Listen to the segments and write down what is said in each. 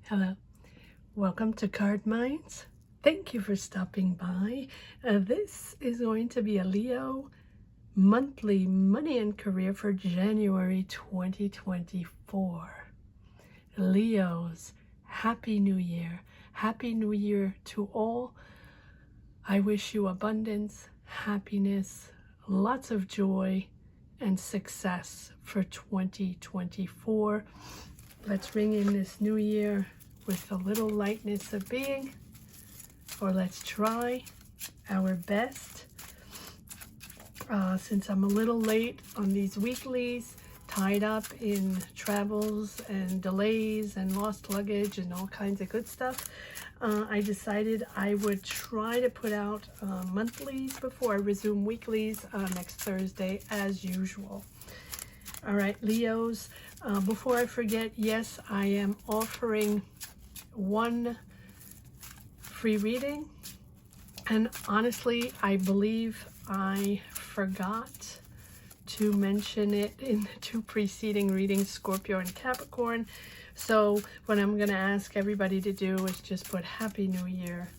Hello, welcome to Card Minds. Thank you for stopping by. This is going to be a Leo monthly money and career for January 2024. Leos, Happy New Year. Happy New Year to all. I wish you abundance, happiness, lots of joy, and success for 2024. Let's ring in this new year with a little lightness of being, or let's try our best. Since I'm a little late on these weeklies, tied up in travels and delays and lost luggage and all kinds of good stuff, I decided I would try to put out monthlies before I resume weeklies next Thursday as usual. All right, Leos, before I forget, yes, I am offering one free reading, and honestly I believe I forgot to mention it in the two preceding readings, Scorpio and Capricorn. So what I'm going to ask everybody to do is just put Happy New Year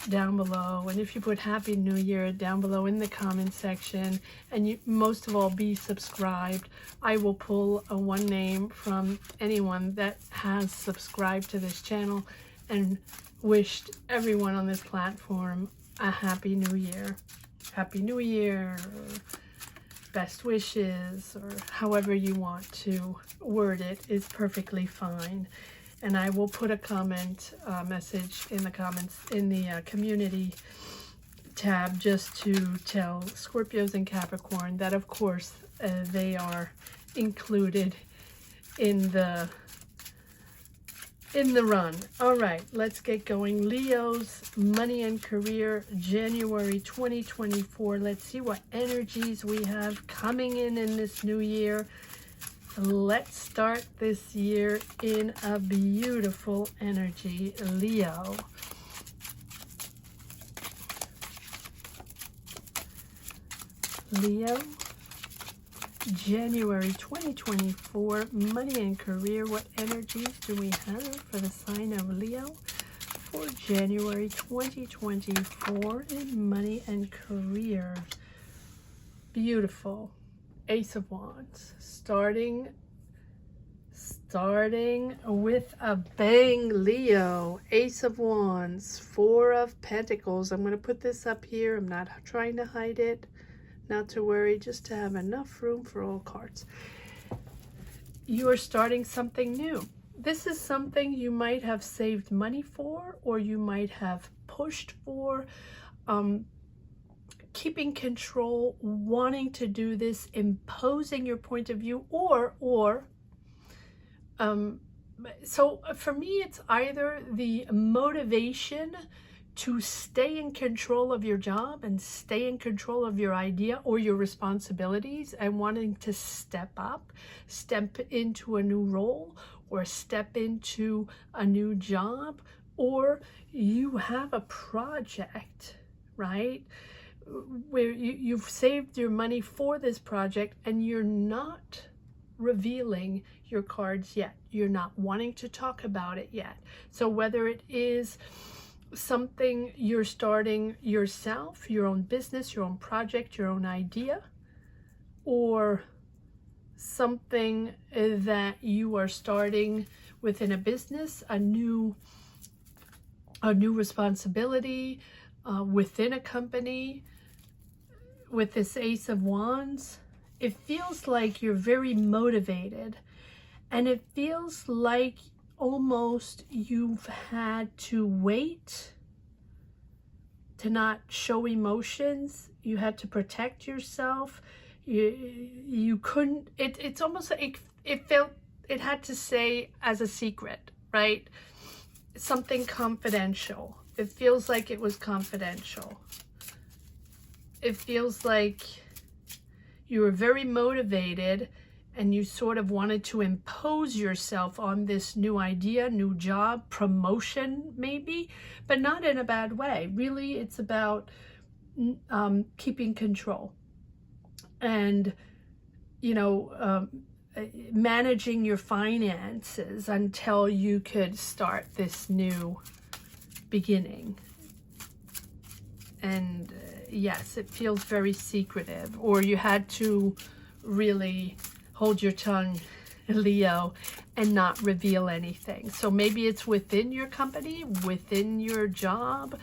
down below, and if you put Happy New Year down below in the comment section, and you most of all be subscribed, I will pull one name from anyone that has subscribed to this channel and wished everyone on this platform a Happy New Year. Happy New Year, or best wishes, or however you want to word it is perfectly fine. And I will put a comment message in the comments in the community tab just to tell Scorpios and Capricorn that of course they are included in the run. All right, let's get going. Leo's money and career, January 2024. Let's see what energies we have coming in this new year. Let's start this year in a beautiful energy, Leo. Leo, January 2024, money and career. What energies do we have for the sign of Leo for January 2024 in money and career? Beautiful. Ace of Wands, starting with a bang, Leo. Ace of Wands, Four of Pentacles. I'm going to put this up here. I'm not trying to hide it, not to worry, just to have enough room for all cards. You are starting something new. This is something you might have saved money for, or you might have pushed for. Keeping control, wanting to do this, imposing your point of view, so for me it's either the motivation to stay in control of your job and stay in control of your idea or your responsibilities and wanting to step up, step into a new role or step into a new job, or you have a project, right, where you've saved your money for this project and you're not revealing your cards yet. You're not wanting to talk about it yet. So whether it is something you're starting yourself, your own business, your own project, your own idea, or something that you are starting within a business, a new responsibility within a company. With this Ace of Wands, it feels like you're very motivated, and it feels like almost you've had to wait to not show emotions. You had to protect yourself. You couldn't, it's almost like it felt it had to say as a secret, right? Something confidential. It feels like it was confidential. It feels like you were very motivated and you sort of wanted to impose yourself on this new idea, new job, promotion maybe, but not in a bad way. Really, it's about keeping control. And, you know, managing your finances until you could start this new beginning. And yes, it feels very secretive, or you had to really hold your tongue, Leo, and not reveal anything. So maybe it's within your company, within your job,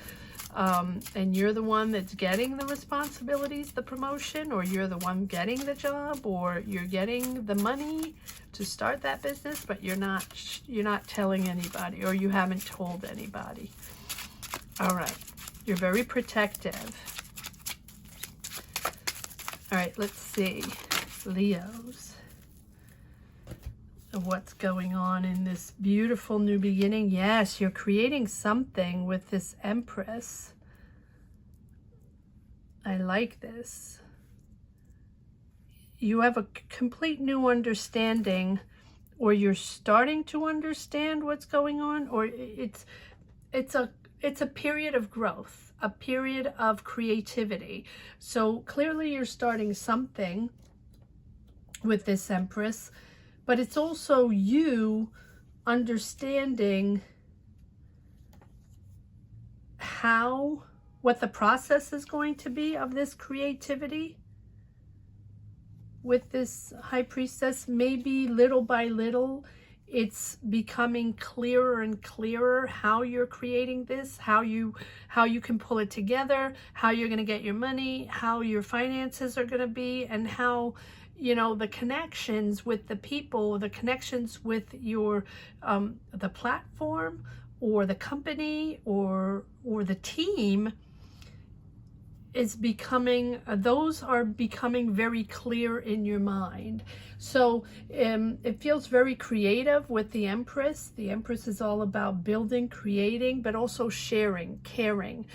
and you're the one that's getting the responsibilities, the promotion, or you're the one getting the job, or you're getting the money to start that business, but you're not telling anybody, or you haven't told anybody. All right, you're very protective. All right, let's see, Leos, what's going on in this beautiful new beginning. Yes, you're creating something with this Empress. I like this. You have a complete new understanding, or you're starting to understand what's going on, or it's a period of growth, a period of creativity. So clearly you're starting something with this Empress, but it's also you understanding what the process is going to be of this creativity with this High Priestess. Maybe little by little, it's becoming clearer and clearer how you're creating this, how you can pull it together, how you're going to get your money, how your finances are going to be, and how, you know, the connections with the people, the connections with your the platform or the company or the team is becoming, those are becoming very clear in your mind. So it feels very creative with the Empress. The Empress is all about building, creating, but also sharing, caring,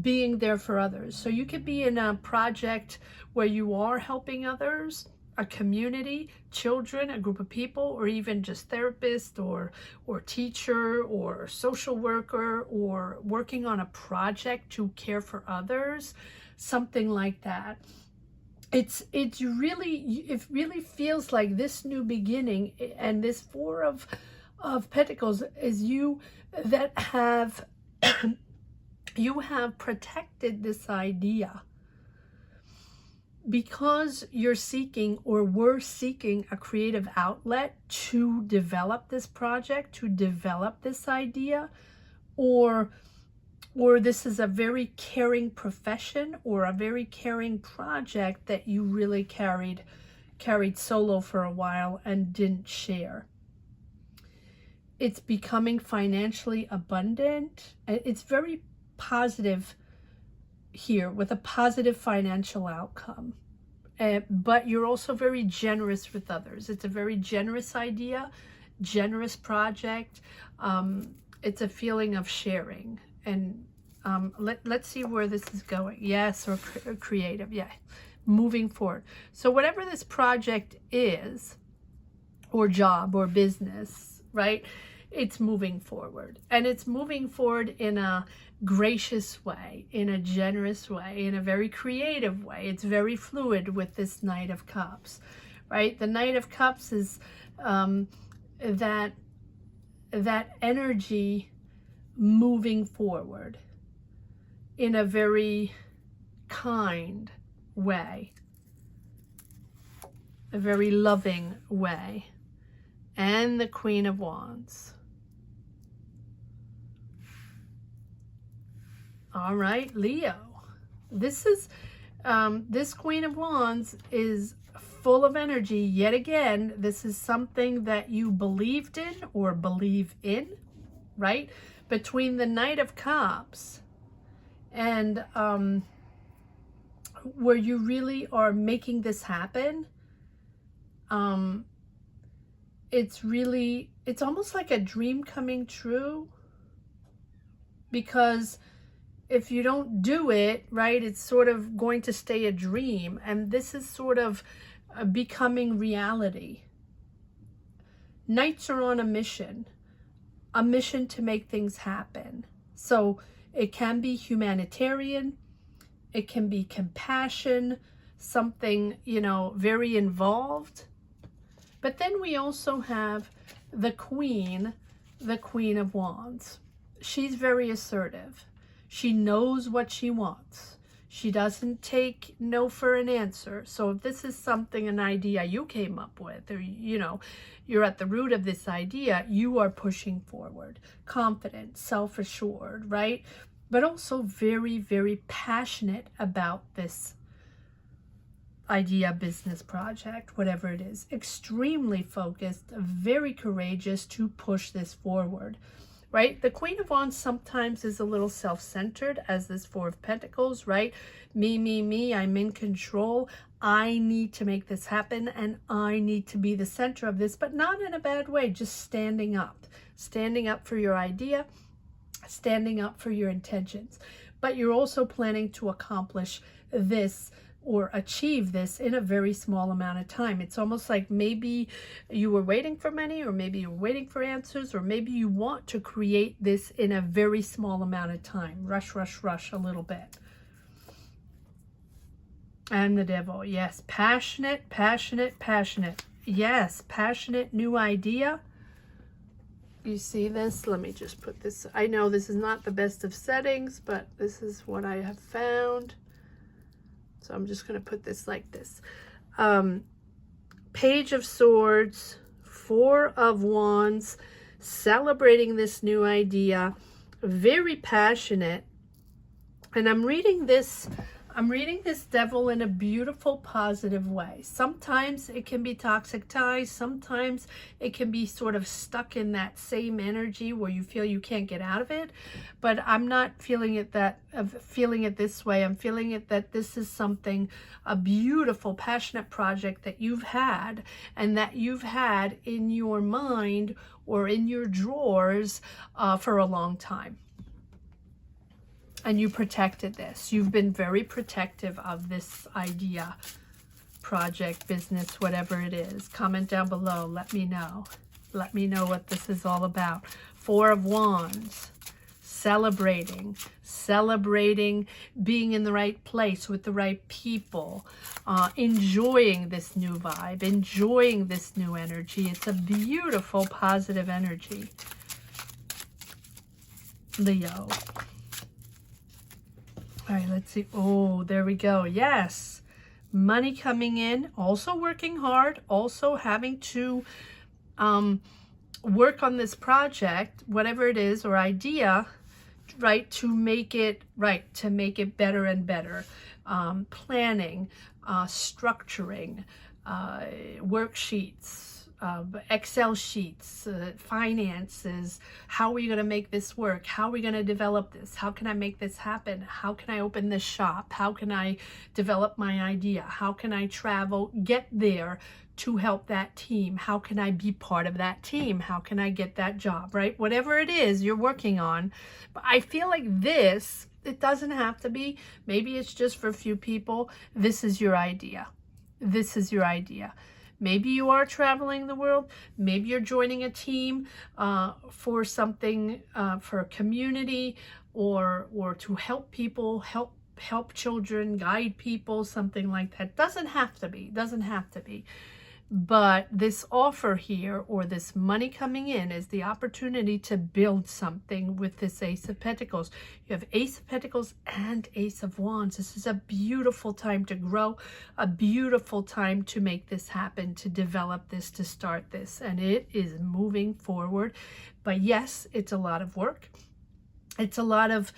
being there for others. So you could be in a project where you are helping others, a community, children, a group of people, or even just therapist or teacher or social worker, or working on a project to care for others, something like that. It really feels like this new beginning, and this Four of Pentacles is you that have you have protected this idea because you're seeking, or were seeking, a creative outlet to develop this project, to develop this idea, or this is a very caring profession or a very caring project that you really carried solo for a while and didn't share. It's becoming financially abundant. It's very positive here, with a positive financial outcome. But you're also very generous with others. It's a very generous idea, generous project. It's a feeling of sharing. And let's see where this is going. Yes, or creative. Yeah, moving forward. So whatever this project is, or job or business, right? It's moving forward. And it's moving forward in a gracious way, in a generous way, in a very creative way. It's very fluid with this Knight of Cups, right? The Knight of Cups is that energy moving forward in a very kind way, a very loving way. And the Queen of Wands. All right, Leo. This is this Queen of Wands is full of energy. Yet again, this is something that you believed in or believe in, right? Between the Knight of Cups and where you really are making this happen. It's almost like a dream coming true, because if you don't do it, right, it's sort of going to stay a dream. And this is sort of becoming reality. Knights are on a mission to make things happen. So it can be humanitarian, it can be compassion, something, you know, very involved. But then we also have the Queen of Wands. She's very assertive. She knows what she wants. She doesn't take no for an answer. So if this is something, an idea you came up with, or, you know, you're at the root of this idea, you are pushing forward, confident, self-assured, right? But also very, very passionate about this idea, business, project, whatever it is. Extremely focused, very courageous to push this forward, right? The Queen of Wands sometimes is a little self-centered, as this Four of Pentacles, right? Me, I'm in control. I need to make this happen, and I need to be the center of this, but not in a bad way, just standing up for your idea, standing up for your intentions. But you're also planning to accomplish this or achieve this in a very small amount of time. It's almost like maybe you were waiting for money, or maybe you're waiting for answers, or maybe you want to create this in a very small amount of time. Rush a little bit. And the Devil, yes, passionate. Yes, passionate, new idea. You see this? Let me just put this. I know this is not the best of settings, but this is what I have found. So I'm just going to put this like this. Page of Swords, Four of Wands, celebrating this new idea, very passionate. And I'm reading this Devil in a beautiful, positive way. Sometimes it can be toxic ties. Sometimes it can be sort of stuck in that same energy where you feel you can't get out of it. But I'm not feeling it this way. I'm feeling it that this is something, a beautiful, passionate project that you've had, and that you've had in your mind or in your drawers for a long time. And you protected this. You've been very protective of this idea, project, business, whatever it is. Comment down below. Let me know. Let me know what this is all about. Four of Wands. Celebrating, being in the right place with the right people, enjoying this new vibe, enjoying this new energy. It's a beautiful, positive energy. Leo. All right, let's see. Oh, there we go. Yes. Money coming in, also working hard, also having to work on this project, whatever it is, or idea, right, to make it better and better. Planning, structuring, worksheets, Excel sheets, finances. How are we going to make this work? How are we going to develop this? How can I make this happen? How can I open this shop? How can I develop my idea? How can I travel, get there to help that team? How can I be part of that team? How can I get that job, right? Whatever it is you're working on. But I feel like this, it doesn't have to be. Maybe it's just for a few people. This is your idea. This is your idea. Maybe you are traveling the world. Maybe you're joining a team for something, for a community, or to help people, help children, guide people, something like that. Doesn't have to be. Doesn't have to be. But this offer here, or this money coming in, is the opportunity to build something with this Ace of Pentacles. You have Ace of Pentacles and Ace of Wands. This is a beautiful time to grow, a beautiful time to make this happen, to develop this, to start this. And it is moving forward. But yes, it's a lot of work. It's a lot of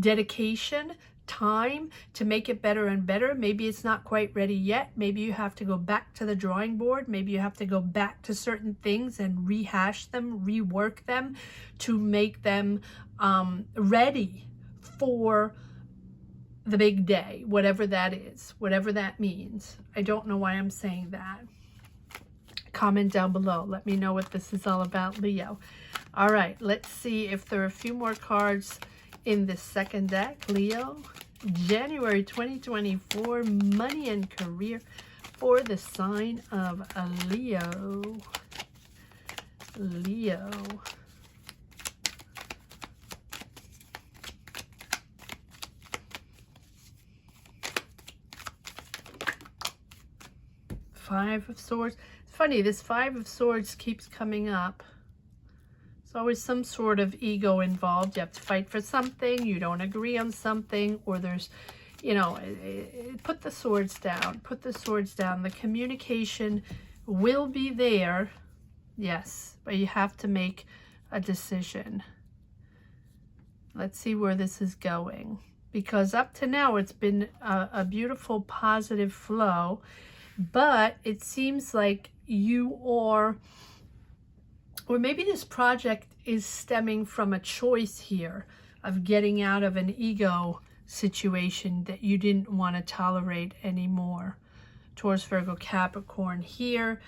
dedication, time to make it better and better. Maybe it's not quite ready yet. Maybe you have to go back to the drawing board. Maybe you have to go back to certain things and rehash them, rework them to make them ready for the big day, whatever that is, whatever that means. I don't know why I'm saying that. Comment down below. Let me know what this is all about, Leo. All right, let's see if there are a few more cards in this second deck. Leo, January 2024, money and career for the sign of Leo. Leo. Five of Swords. funny, this Five of Swords keeps coming up. There's always some sort of ego involved. You have to fight for something, you don't agree on something, or there's, you know, put the swords down. Put the swords down. The communication will be there, yes, but you have to make a decision. Let's see where this is going. Because up to now, it's been a beautiful, positive flow. But it seems like you are, or maybe this project is stemming from a choice here of getting out of an ego situation that you didn't want to tolerate anymore. Taurus, Virgo, Capricorn here.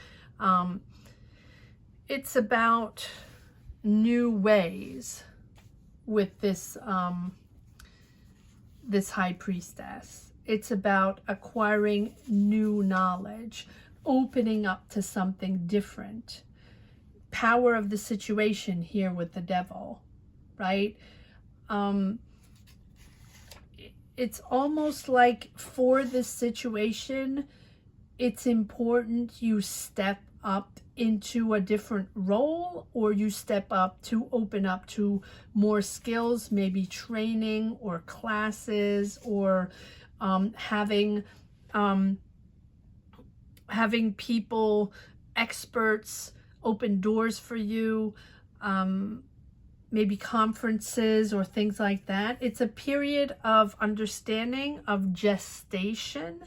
It's about new ways with this this High Priestess. It's about acquiring new knowledge, opening up to something different. Power of the situation here with the Devil, right? It's almost like for this situation, it's important you step up into a different role, or you step up to open up to more skills, maybe training or classes, or having people, experts, open doors for you, maybe conferences or things like that. It's a period of understanding, of gestation,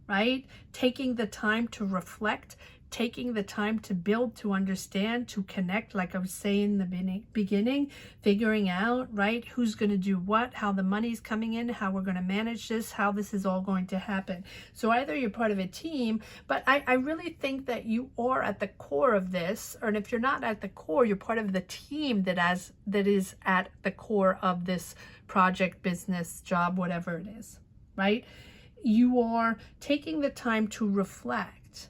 right? Taking the time to reflect, taking the time to build, to understand, to connect, like I was saying in the beginning, figuring out, right, who's going to do what, how the money's coming in, how we're going to manage this, how this is all going to happen. So either you're part of a team, but I really think that you are at the core of this, or if you're not at the core, you're part of the team that is at the core of this project, business, job, whatever it is, right? You are taking the time to reflect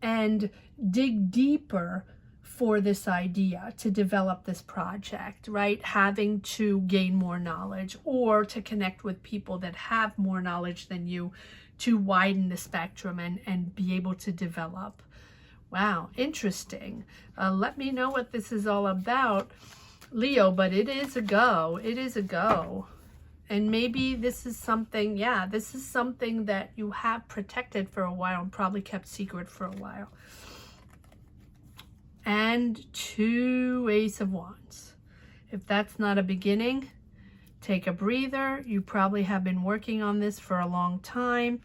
and dig deeper for this idea, to develop this project, right? Having to gain more knowledge, or to connect with people that have more knowledge than you, to widen the spectrum and be able to develop. Wow, interesting. Let me know what this is all about, Leo, but it is a go. It is a go. And maybe this is something, yeah, this is something that you have protected for a while and probably kept secret for a while. And 2 Ace of Wands. If that's not a beginning, take a breather. You probably have been working on this for a long time.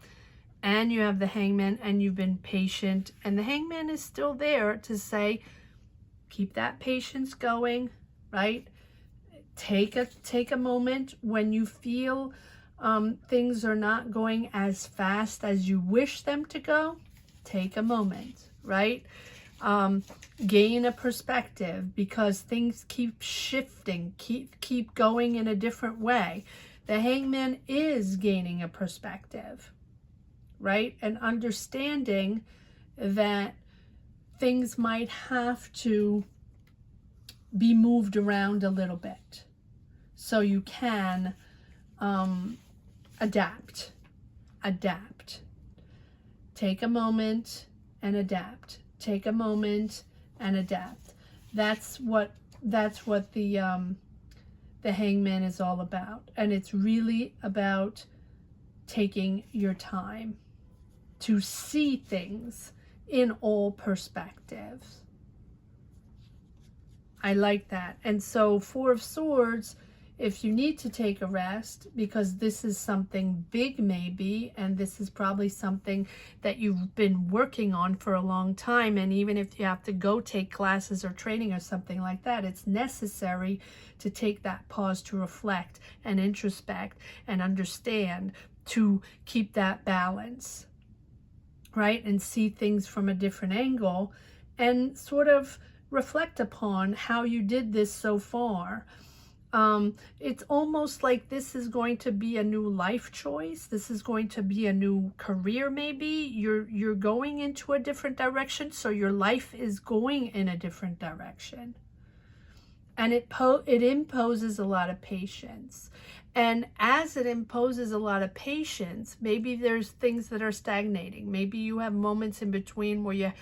And you have the Hangman, and you've been patient. And the Hangman is still there to say, keep that patience going, right? Take a moment when you feel things are not going as fast as you wish them to go. Take a moment, right? Gain a perspective, because things keep shifting, keep going in a different way. The Hangman is gaining a perspective, right? And understanding that things might have to be moved around a little bit, so you can adapt. Take a moment and adapt. Take a moment and adapt. That's what the Hangman is all about. And it's really about taking your time to see things in all perspectives. I like that. And so 4 of Swords, if you need to take a rest, because this is something big maybe, and this is probably something that you've been working on for a long time, and even if you have to go take classes or training or something like that, it's necessary to take that pause to reflect and introspect and understand, to keep that balance, right? And see things from a different angle and sort of reflect upon how you did this so far. It's almost like this is going to be a new life choice. This is going to be a new career maybe. You're going into a different direction, so your life is going in a different direction. And it imposes a lot of patience. And as it imposes a lot of patience, maybe there's things that are stagnating. Maybe you have moments in between where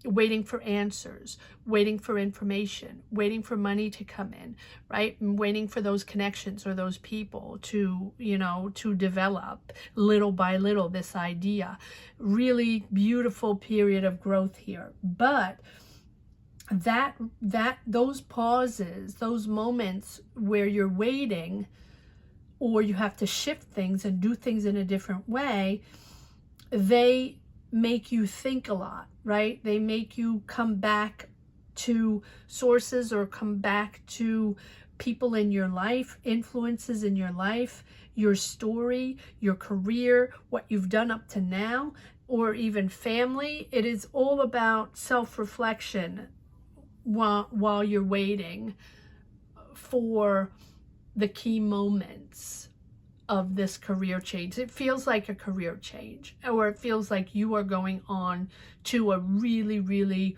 waiting for answers, waiting for information, waiting for money to come in, right? And waiting for those connections or those people to, you know, to develop little by little this idea. Really beautiful period of growth here. But those pauses, those moments where you're waiting, or you have to shift things and do things in a different way, they make you think a lot, right? They make you come back to sources or come back to people in your life, influences in your life, your story, your career, what you've done up to now, or even family. It is all about self-reflection while you're waiting for the key moments of this career change. It feels like a career change, or it feels like you are going on to a really, really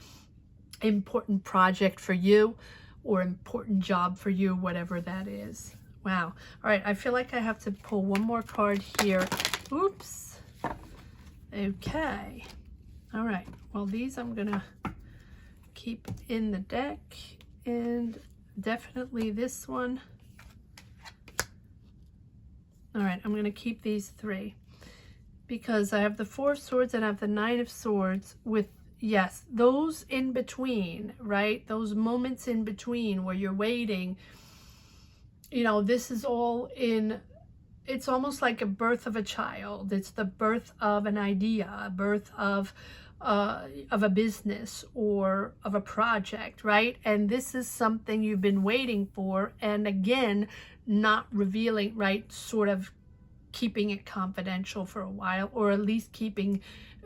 important project for you, or important job for you, whatever that is. Wow. All right, I feel like I have to pull one more card here. Oops. Okay. All right. Well, these I'm gonna keep in the deck, and definitely this one. All right, I'm going to keep these three because I have the Four of Swords and I have the Nine of Swords with, yes, those in between, right? Those moments in between where you're waiting, you know, this is all in, it's almost like a birth of a child. It's the birth of an idea, a birth of a business or of a project, right? And this is something you've been waiting for, and again, not revealing, right? Sort of keeping it confidential for a while, or at least keeping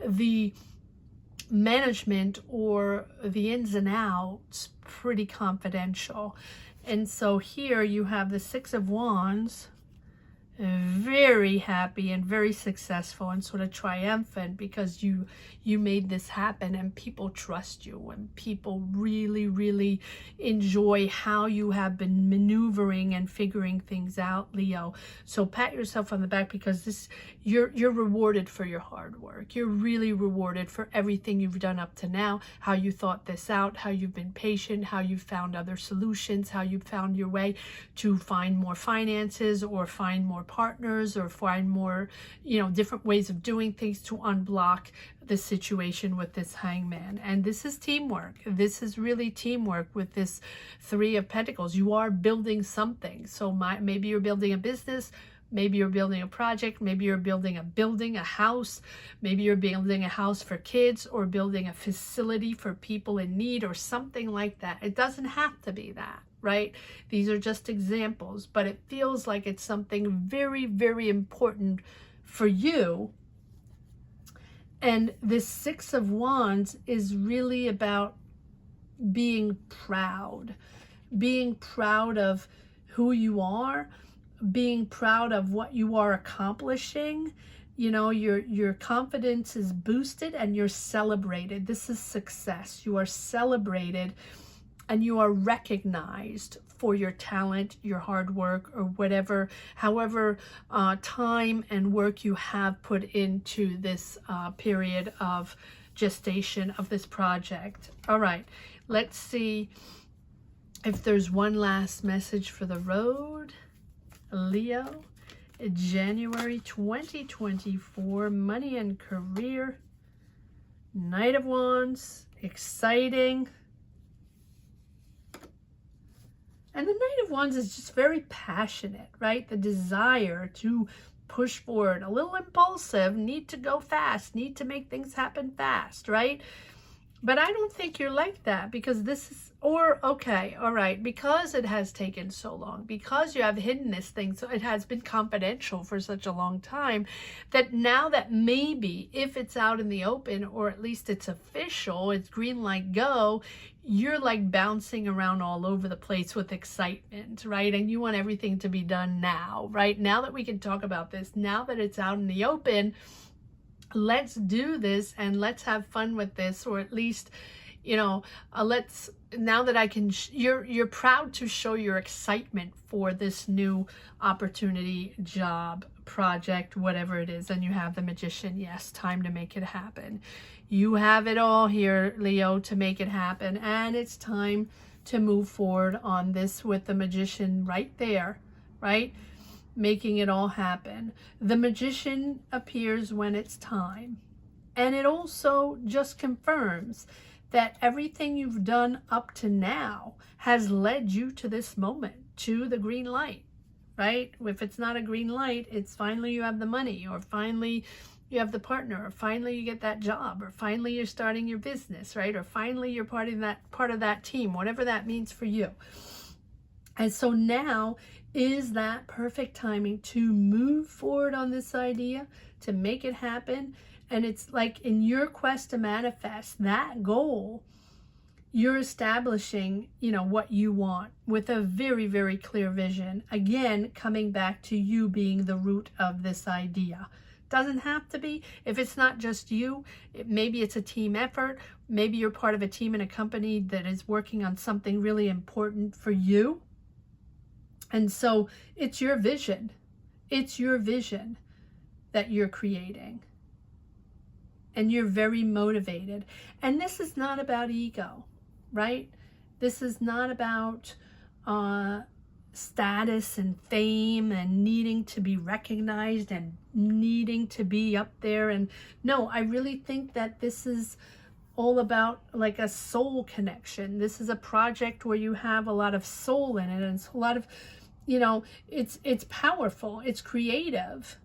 the management or the ins and outs pretty confidential. And so here you have the Six of Wands, very happy and very successful and sort of triumphant because you made this happen, and people trust you, and people really, really enjoy how you have been maneuvering and figuring things out, Leo. So pat yourself on the back, because you're rewarded for your hard work. You're really rewarded for everything you've done up to now, how you thought this out, how you've been patient, how you've found other solutions, how you've found your way to find more finances, or find more partners, or find more, you know, different ways of doing things to unblock the situation with this Hangman. And this is teamwork. This is really teamwork with this Three of Pentacles. You are building something. So maybe you're building a business, maybe you're building a project, maybe you're building a house, maybe you're building a house for kids, or building a facility for people in need, or something like that. It doesn't have to be that, right? These are just examples, but it feels like it's something very, very important for you. And this Six of Wands is really about being proud of who you are, being proud of what you are accomplishing. You know, your confidence is boosted and you're celebrated. This is success. You are celebrated and you are recognized for your talent, your hard work, or whatever, however time and work you have put into this period of gestation of this project. All right, let's see if there's one last message for the road. Leo, January 2024, money and career. Knight of Wands, exciting. And the Knight of Wands is just very passionate, right? The desire to push forward, a little impulsive, need to go fast, need to make things happen fast, right? But I don't think you're like that, because this is, or okay, all right, because it has taken so long, because you have hidden this thing, so it has been confidential for such a long time, that now that maybe if it's out in the open, or at least it's official, it's green light go, you're like bouncing around all over the place with excitement, right? And you want everything to be done now, right? Now that we can talk about this, now that it's out in the open, let's do this and let's have fun with this, or at least, you know, let's, now that I can, you're proud to show your excitement for this new opportunity, job, project, whatever it is. And you have the Magician. Yes, time to make it happen. You have it all here, Leo, to make it happen. And it's time to move forward on this with the Magician right there, right? Making it all happen. The Magician appears when it's time. And it also just confirms that everything you've done up to now has led you to this moment, to the green light, right? If it's not a green light, it's finally you have the money, or finally you have the partner, or finally you get that job, or finally you're starting your business, right? Or finally you're part of that team, whatever that means for you. And so now is that perfect timing to move forward on this idea, to make it happen. And it's like in your quest to manifest that goal, you're establishing, what you want with a very, very clear vision. Again, coming back to you being the root of this idea. Doesn't have to be. If it's not just you, maybe it's a team effort. Maybe you're part of a team in a company that is working on something really important for you. And so it's your vision. It's your vision that you're creating. And you're very motivated. And this is not about ego, right? This is not about status and fame and needing to be recognized and needing to be up there. And no, I really think that this is all about like a soul connection. This is a project where you have a lot of soul in it, and it's a lot of, it's powerful, it's creative.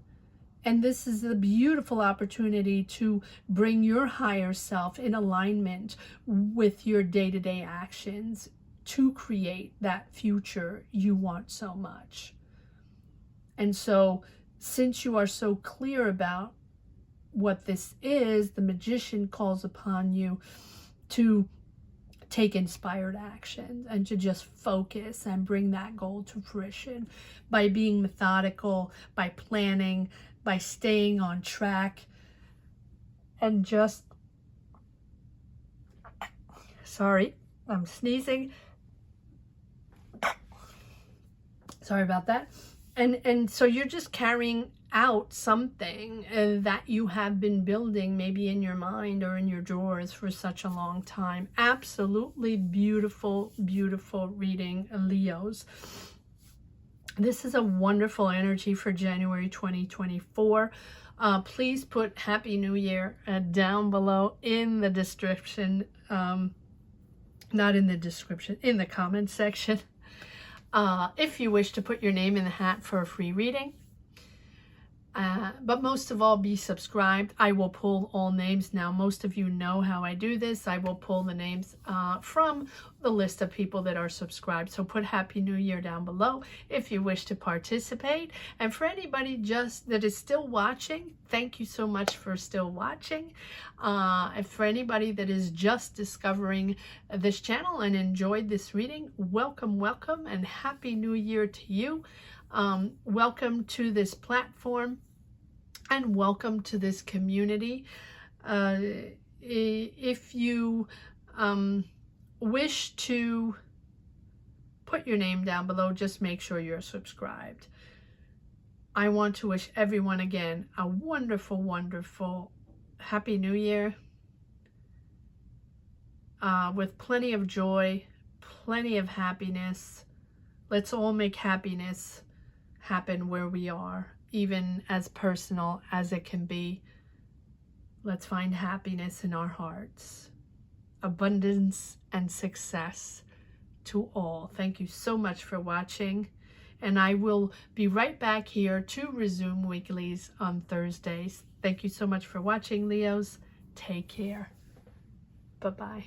And this is a beautiful opportunity to bring your higher self in alignment with your day-to-day actions to create that future you want so much. And so, since you are so clear about what this is, the Magician calls upon you to take inspired action and to just focus and bring that goal to fruition by being methodical, by planning, by staying on track, and just, sorry, I'm sneezing. Sorry about that. And so you're just carrying out something that you have been building maybe in your mind or in your drawers for such a long time. Absolutely beautiful, beautiful reading, Leos. This is a wonderful energy for January 2024. Please put Happy New Year down below in the description. Not in the description, in the comment section. If you wish to put your name in the hat for a free reading. But most of all, be subscribed. I will pull all names. Now, most of you know how I do this. I will pull the names from the list of people that are subscribed. So put Happy New Year down below if you wish to participate. And for anybody just that is still watching, thank you so much for still watching. And for anybody that is just discovering this channel and enjoyed this reading, welcome, welcome, and Happy New Year to you. Welcome to this platform. And welcome to this community. If you wish to put your name down below, just make sure you're subscribed. I want to wish everyone again a wonderful, wonderful Happy New Year with plenty of joy, plenty of happiness. Let's all make happiness happen where we are. Even as personal as it can be, let's find happiness in our hearts. Abundance and success to all. Thank you so much for watching. And I will be right back here to resume weeklies on Thursdays. Thank you so much for watching, Leos. Take care. Bye-bye.